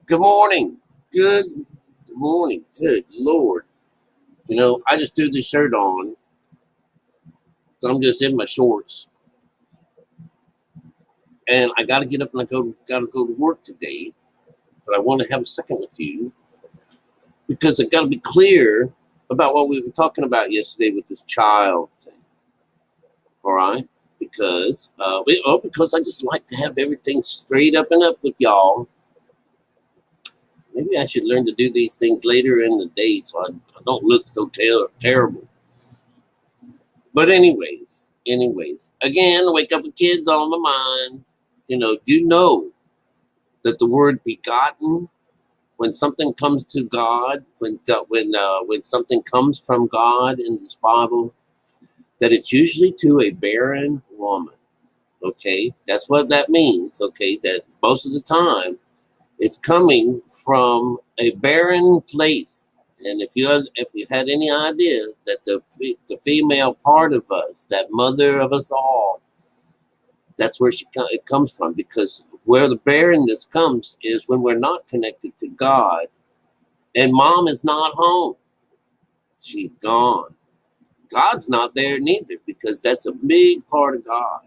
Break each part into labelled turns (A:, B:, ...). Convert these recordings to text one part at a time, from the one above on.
A: Good morning. Good morning. Good Lord. I just threw this shirt on. So I'm just in my shorts. And I gotta get up and gotta go to work today. But I want to have a second with you because I gotta be clear about what we were talking about yesterday with this child thing. All right? Because I just like to have everything straight up and up with y'all. Maybe I should learn to do these things later in the day so I don't look so terrible. But anyways, again, wake up with kids on my mind. You know that the word begotten, when something comes to God, when something comes from God in this Bible, that it's usually to a barren woman. Okay, that's what that means. Okay, that most of the time it's coming from a barren place. And if you had any idea that the female part of us, that mother of us all, that's where it comes from. Because where the barrenness comes is when we're not connected to God, and mom is not home. She's gone. God's not there neither, because that's a big part of God.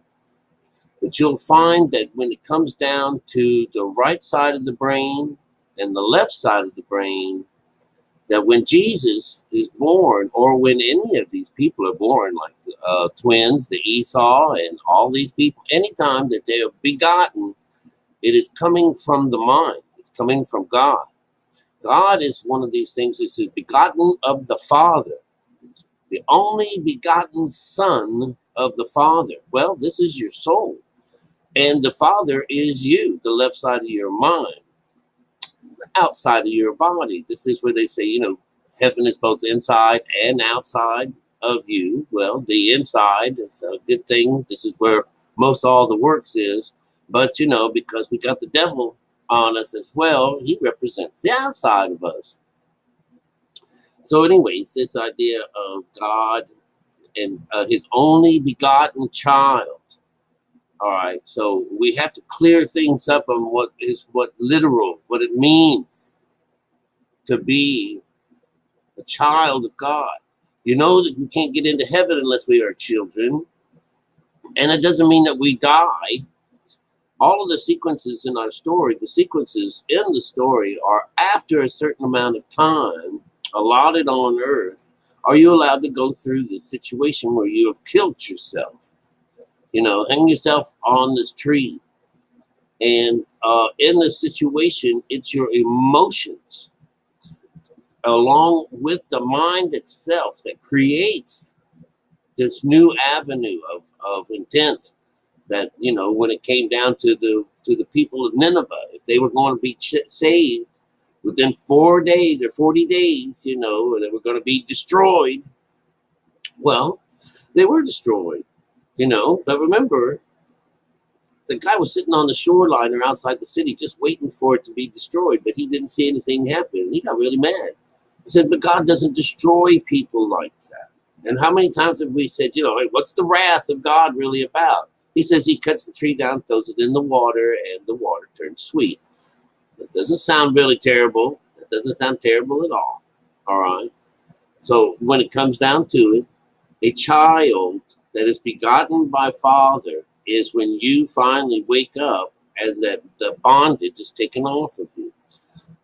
A: But you'll find that when it comes down to the right side of the brain and the left side of the brain, that when Jesus is born, or when any of these people are born, like twins, the Esau, and all these people, anytime that they are begotten, it is coming from the mind. It's coming from God. God is one of these things. This is begotten of the Father, the only begotten Son of the Father. Well, this is your soul. And the Father is you, the left side of your mind, outside of your body. This is where they say, heaven is both inside and outside of you. Well, the inside is a good thing. This is where most all the works is. But, because we got the devil on us as well, he represents the outside of us. So, anyways, this idea of God and his only begotten child. All right, so we have to clear things up on what it means to be a child of God. You know that we can't get into heaven unless we are children, and it doesn't mean that we die. All of the sequences in our story, the sequences in the story are after a certain amount of time allotted on earth. Are you allowed to go through the situation where you have killed yourself? Hang yourself on this tree. And in this situation, it's your emotions along with the mind itself that creates this new avenue of intent that, when it came down to the people of Nineveh, if they were going to be saved within 4 days or 40 days, or they were going to be destroyed, well, they were destroyed, but remember, the guy was sitting on the shoreline or outside the city just waiting for it to be destroyed, but he didn't see anything happen. He got really mad. He said, but God doesn't destroy people like that. And how many times have we said, hey, what's the wrath of God really about? He says he cuts the tree down, throws it in the water, and the water turns sweet. That doesn't sound really terrible. That doesn't sound terrible at all. All right. So when it comes down to it, a child that is begotten by Father is when you finally wake up and that the bondage is taken off of you.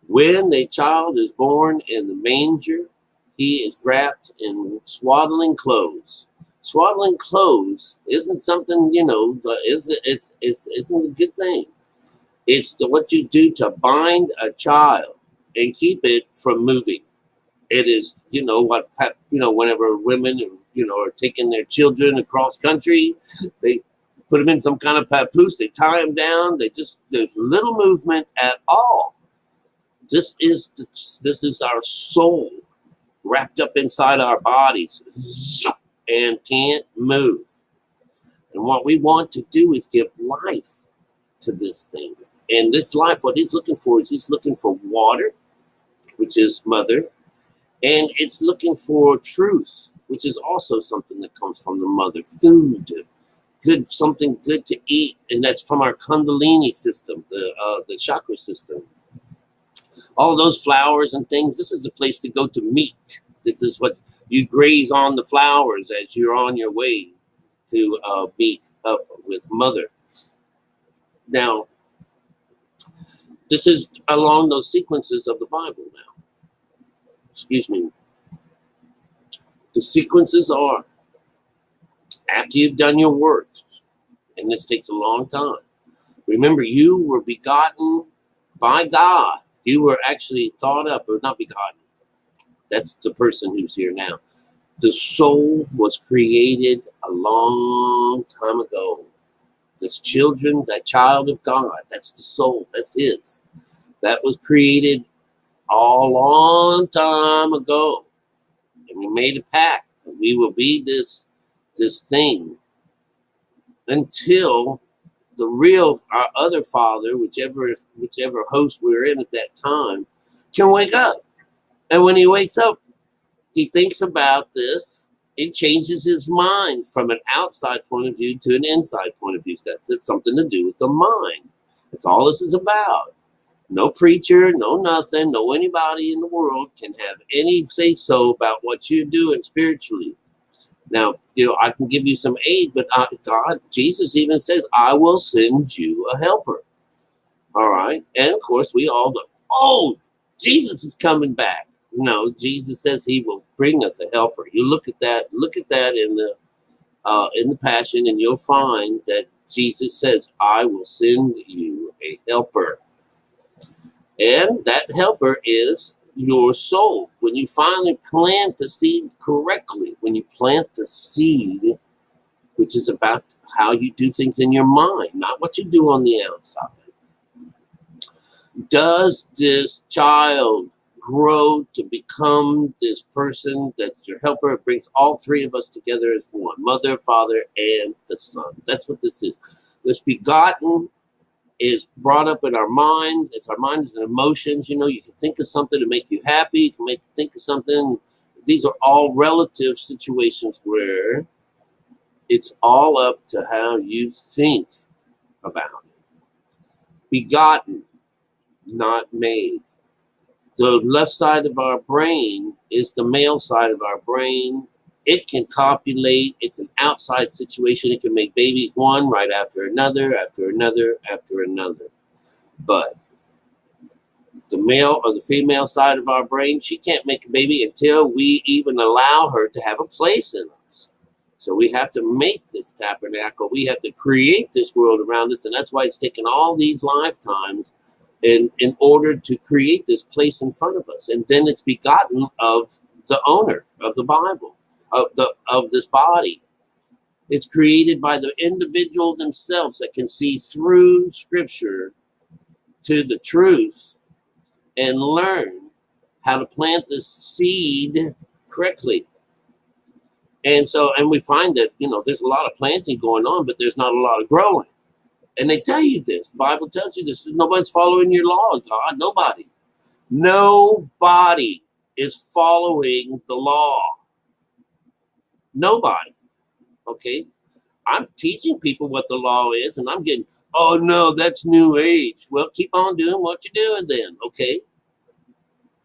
A: When a child is born in the manger, he is wrapped in swaddling clothes. Swaddling clothes isn't something, isn't a good thing. It's what you do to bind a child and keep it from moving. It is, whenever women, are taking their children across country, they put them in some kind of papoose, they tie them down, there's little movement at all. This is our soul wrapped up inside our bodies and can't move. And what we want to do is give life to this thing. And this life, what he's looking for is he's looking for water, which is mother, and it's looking for truth, which is also something that comes from the mother. Food, something good to eat, and that's from our Kundalini system, the chakra system. All those flowers and things, this is a place to go to meet. This is what you graze on, the flowers, as you're on your way to meet up with Mother. Now, this is along those sequences of the Bible now. Excuse me. The sequences are, after you've done your work, and this takes a long time. Remember, you were begotten by God. You were actually thought up, or not begotten. That's the person who's here now. The soul was created a long time ago. This children, that child of God, that's the soul, that's his. That was created a long time ago. And we made a pact that we will be this thing until the real, our other father, whichever host we were in at that time, can wake up. And when he wakes up, he thinks about this. It changes his mind from an outside point of view to an inside point of view. That's something to do with the mind. That's all this is about. No preacher, no nothing, no anybody in the world can have any say-so about what you're doing spiritually. Now, I can give you some aid, but God, Jesus even says, I will send you a helper. All right? And, of course, we all go, oh, Jesus is coming back. No, Jesus says he will bring us a helper. You look at that in the Passion, and you'll find that Jesus says, I will send you a helper. And that helper is your soul. When you finally plant the seed correctly, when you plant the seed, which is about how you do things in your mind, not what you do on the outside. Does this child grow to become this person that's your helper? It brings all three of us together as one, Mother, Father, and the Son. That's what this is. This begotten is brought up in our mind. It's our minds and emotions. You can think of something to make you happy. You can think of something. These are all relative situations where it's all up to how you think about it. Begotten, not made. The left side of our brain is the male side of our brain. It can copulate. It's an outside situation. It can make babies one right after another, after another, after another. But the male or the female side of our brain, she can't make a baby until we even allow her to have a place in us. So we have to make this tabernacle. We have to create this world around us. And that's why it's taken all these lifetimes in order to create this place in front of us. And then it's begotten of the owner of the Bible, of this body. It's created by the individual themselves that can see through Scripture to the truth and learn how to plant the seed correctly. And we find that, there's a lot of planting going on, but there's not a lot of growing. And they tell you this. The Bible tells you this. Nobody's following your law, God. Nobody. Nobody is following the law. Nobody. Okay? I'm teaching people what the law is, and I'm getting, oh, no, that's New Age. Well, keep on doing what you're doing then, okay?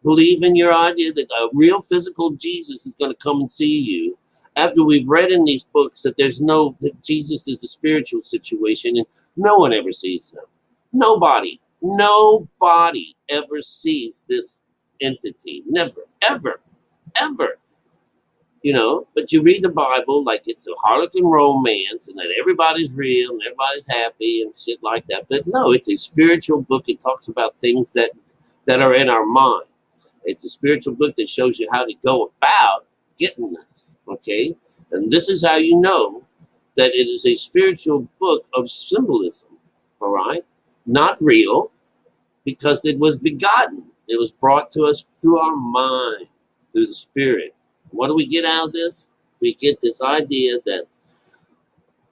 A: Believe in your idea that a real physical Jesus is going to come and see you. After we've read in these books that that Jesus is a spiritual situation, and no one ever sees him. Nobody ever sees this entity. Never, ever, ever. But you read the Bible like it's a Harlequin romance and that everybody's real and everybody's happy and shit like that. But no, it's a spiritual book. It talks about things that are in our mind. It's a spiritual book that shows you how to go about getting this, okay? And this is how you know that it is a spiritual book of symbolism, all right? Not real, because it was begotten. It was brought to us through our mind, through the Spirit. What do we get out of this? We get this idea that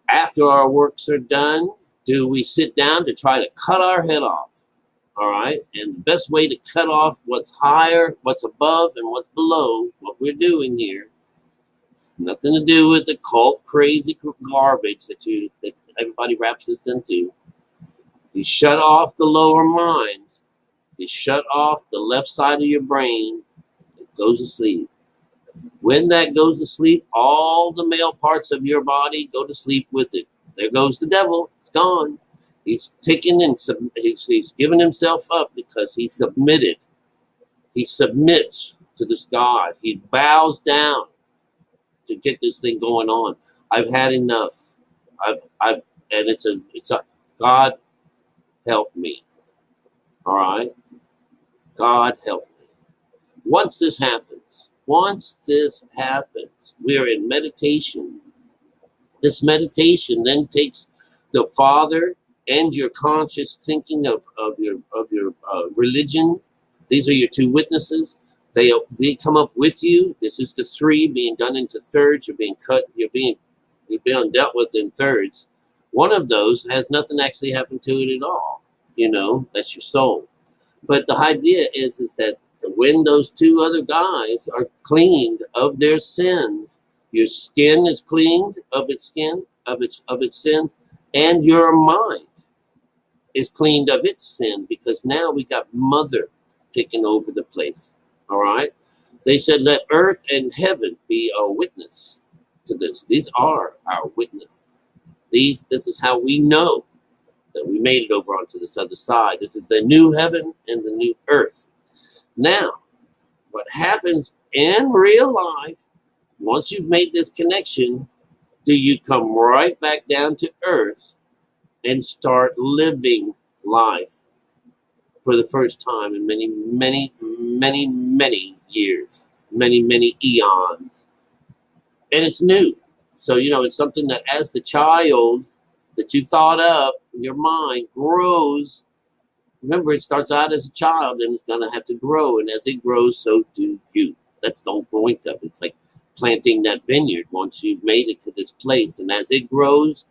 A: after our works are done, do we sit down to try to cut our head off? All right. And the best way to cut off what's higher, what's above, and what's below, what we're doing here, it's nothing to do with the cult crazy garbage that everybody wraps this into. You shut off the lower mind They shut off the left side of your brain. It goes to sleep. When that goes to sleep, all the male parts of your body go to sleep with it. There goes the devil. It's gone. He's taken and he's given himself up because he submitted. He submits to this God. He bows down to get this thing going on. I've had enough. And it's a God help me. All right? God help me. Once this happens, we're in meditation. This meditation then takes the Father and your conscious thinking of your religion. These are your two witnesses. They come up with you. This is the three being done into thirds. You're being cut. You're being dealt with in thirds. One of those has nothing actually happened to it at all. That's your soul. But the idea is that when those two other guys are cleaned of their sins, your skin is cleaned of its sins, and your mind is cleaned of its sin, because now we got Mother taking over the place. All right? They said, let earth and heaven be a witness to this. These are our witness. This is how we know that we made it over onto this other side. This is the new heaven and the new earth. Now, what happens in real life, once you've made this connection, do you come right back down to earth and start living life for the first time in many, many, many, many years, many, many eons. And it's new. So, it's something that as the child that you thought up, your mind grows. Remember, it starts out as a child and it's going to have to grow. And as it grows, so do you. That's the whole point of it. It's like planting that vineyard once you've made it to this place. And as it grows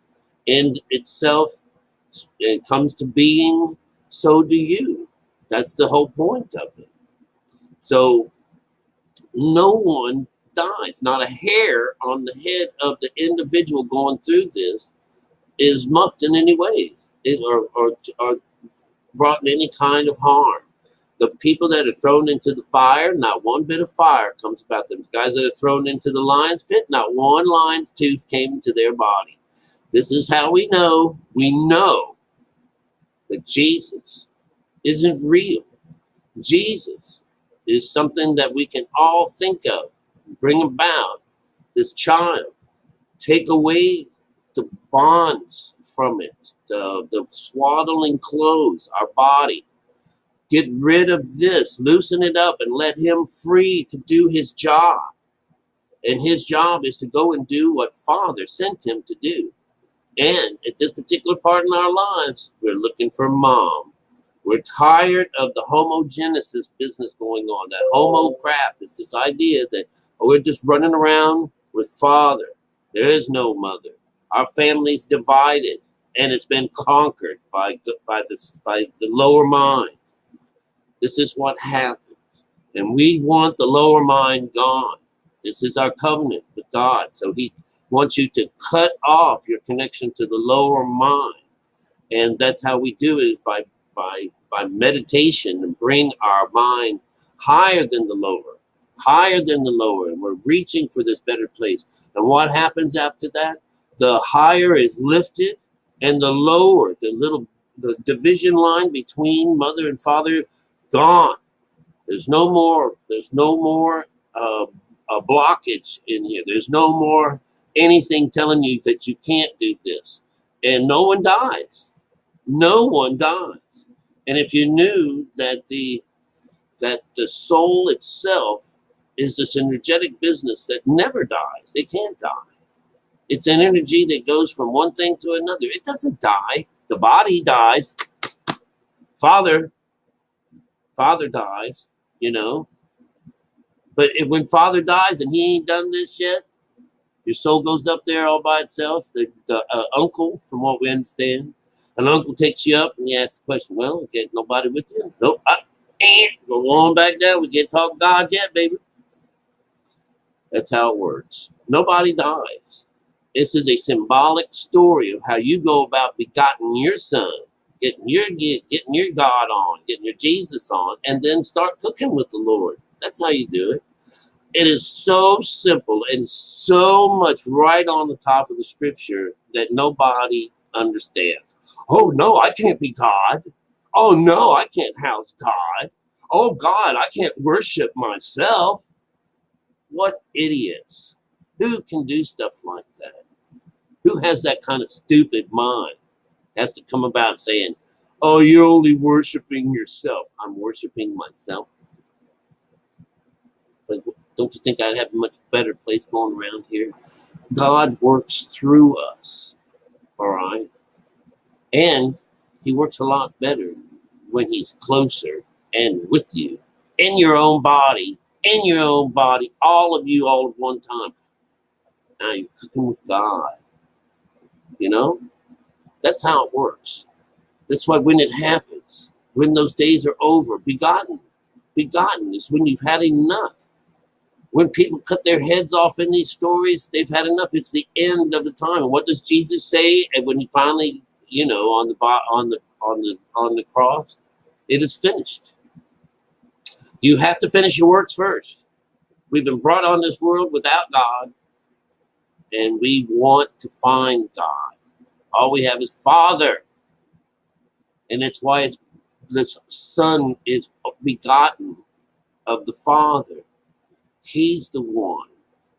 A: in itself and comes to being, so do you. That's the whole point of it. So no one dies. Not a hair on the head of the individual going through this is muffed in any way or brought in any kind of harm. The people that are thrown into the fire, not one bit of fire comes about them. The guys that are thrown into the lion's pit, not one lion's tooth came into their body. This is how we know that Jesus isn't real. Jesus is something that we can all think of, bring about this child, take away the bonds from it, the swaddling clothes, our body. Get rid of this, loosen it up, and let him free to do his job. And his job is to go and do what Father sent him to do. And at this particular part in our lives, we're looking for Mom. We're tired of the homogenesis business going on. That homo crap is this idea that we're just running around with Father. There is no Mother. Our family's divided, and it's been conquered by the lower mind. This is what happens. And we want the lower mind gone. This is our covenant with God. So he wants you to cut off your connection to the lower mind. And that's how we do it, is by meditation, and bring our mind higher than the lower. And we're reaching for this better place. And what happens after that? The higher is lifted, and the lower, the division line between Mother and Father, gone. There's no more a blockage in here. There's no more anything telling you that you can't do this. And no one dies. No one dies. And if you knew that the soul itself is this energetic business that never dies, it can't die. It's an energy that goes from one thing to another. It doesn't die. The body dies. Father dies, But when Father dies and he ain't done this yet, your soul goes up there all by itself. The uncle, from what we understand, an uncle takes you up and he asks the question, well, get nobody with you? Nope. Go on back down. We can't talk God yet, baby. That's how it works. Nobody dies. This is a symbolic story of how you go about begotten your son getting your God on, getting your Jesus on, and then start cooking with the Lord. That's how you do it. It is so simple and so much right on the top of the scripture that nobody understands. Oh no, I can't be God. Oh no, I can't house God. Oh God, I can't worship myself. What idiots. Who can do stuff like that? Who has that kind of stupid mind? Has to come about saying, oh, you're only worshiping yourself. I'm worshiping myself. But don't you think I'd have a much better place going around here? God works through us, all right? And he works a lot better when he's closer and with you, in your own body, all of you all at one time. Now you're cooking with God, you know? That's how it works. That's why when it happens, when those days are over, begotten is when you've had enough. When people cut their heads off in these stories, they've had enough. It's the end of the time. And what does Jesus say? And when he finally, on the cross, it is finished. You have to finish your works first. We've been brought on this world without God, and we want to find God. All we have is Father, and that's why the Son is begotten of the Father. He's the one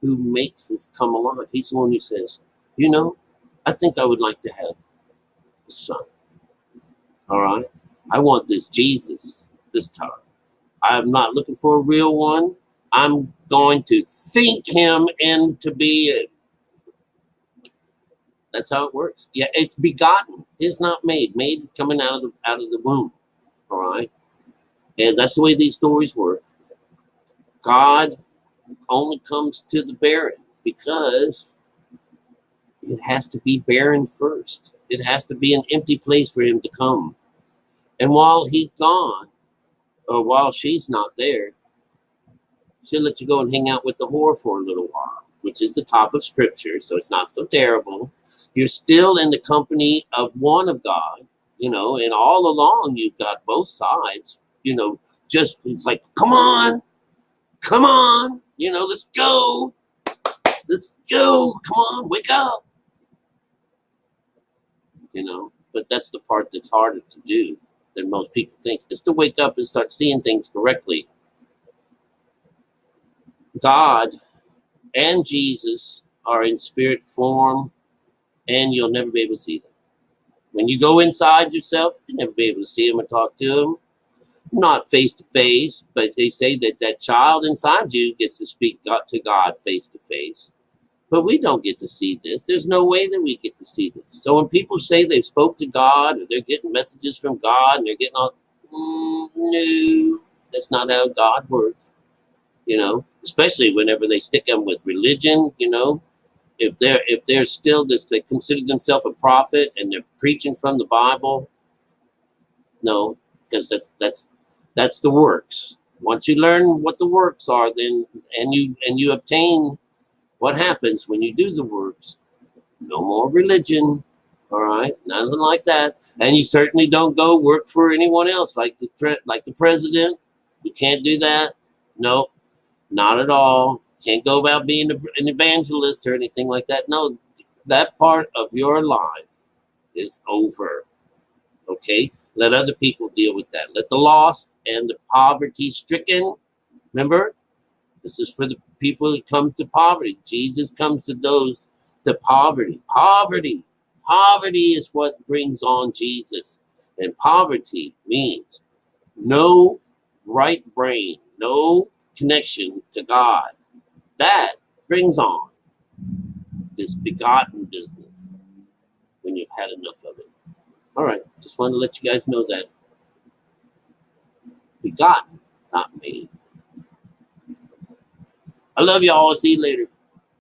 A: who makes this come alive. He's the one who says, I think I would like to have a son. All right? I want this Jesus this time. I'm not looking for a real one. I'm going to think him into being. That's how it works. Yeah, it's begotten. It's not made. Made is coming out of the womb. All right? And that's the way these stories work. God only comes to the barren because it has to be barren first. It has to be an empty place for him to come. And while he's gone, or while she's not there, she'll let you go and hang out with the whore for a little while, which is the top of scripture, so it's not so terrible. You're still in the company of one of God, and all along you've got both sides, just, it's like, come on, let's go, come on, wake up, but that's the part that's harder to do than most people think, is to wake up and start seeing things correctly. God and Jesus are in spirit form, and you'll never be able to see them. When you go inside yourself, you'll never be able to see them and talk to them. Not face to face, but they say that child inside you gets to speak to God face to face. But we don't get to see this. There's no way that we get to see this. So when people say they've spoke to God, or they're getting messages from God, and they're getting all, no, that's not how God works. Especially whenever they stick them with religion, if they're still this, they consider themselves a prophet and they're preaching from the Bible. No, because that's the works. Once you learn what the works are, then and you obtain what happens when you do the works. No more religion, all right, nothing like that. And you certainly don't go work for anyone else like the president. You can't do that. No, not at all. Can't go about being an evangelist or anything like that. No, that part of your life is over. Okay? Let other people deal with that. Let the lost and the poverty-stricken, remember, this is for the people who come to poverty. Jesus comes to those to poverty. Poverty is what brings on Jesus. And poverty means no right brain, no connection to God. That brings on this begotten business when you've had enough of it. All right, just wanted to let you guys know that. Begotten, not made. I love y'all. See you later.